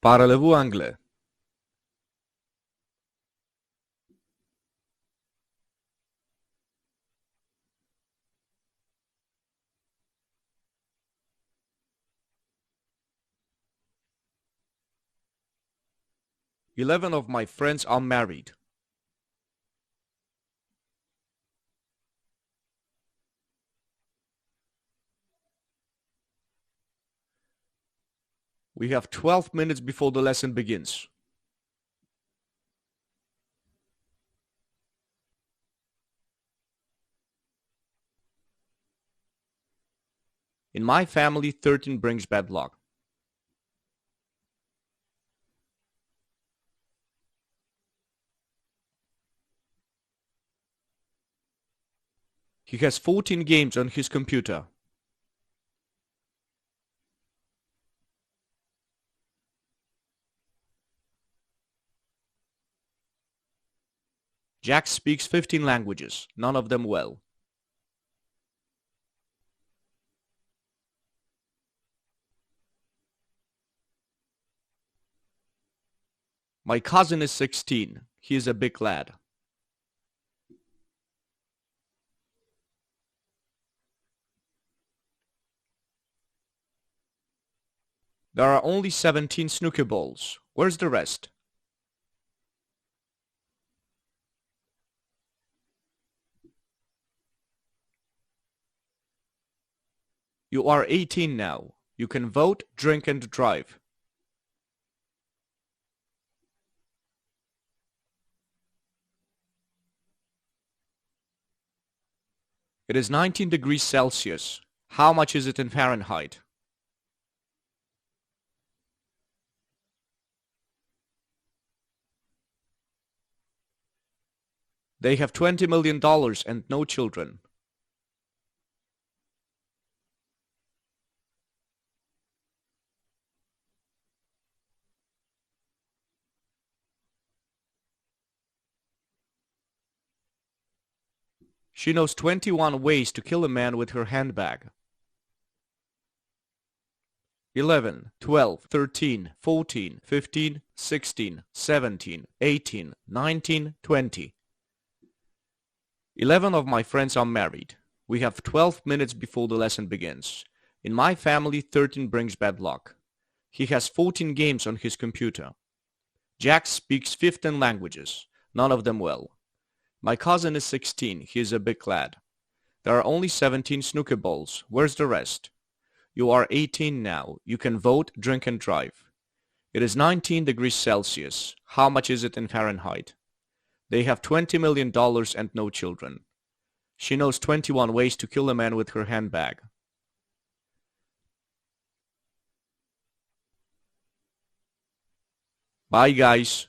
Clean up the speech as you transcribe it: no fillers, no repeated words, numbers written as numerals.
Parlez-vous anglais? Eleven of my friends are married. We have 12 minutes before the lesson begins. In my family, 13 brings bad luck. He has 14 games on his computer. Jack speaks 15 languages, none of them well. My cousin is 16. He is a big lad. There are only 17 snooker balls. Where's the rest? You are 18 now. You can vote, drink, and drive. It is 19 degrees Celsius. How much is it in Fahrenheit? They have $20 million and no children. She knows 21 ways to kill a man with her handbag. 11, 12, 13, 14, 15, 16, 17, 18, 19, 20. 11 of my friends are married. We have 12 minutes before the lesson begins. In my family, 13 brings bad luck. He has 14 games on his computer. Jack speaks 15 languages, none of them well. My cousin is 16. He is a big lad. There are only 17 snooker balls. Where's the rest? You are 18 now. You can vote, drink, and drive. It is 19 degrees Celsius. How much is it in Fahrenheit? They have $20 million and no children. She knows 21 ways to kill a man with her handbag. Bye, guys.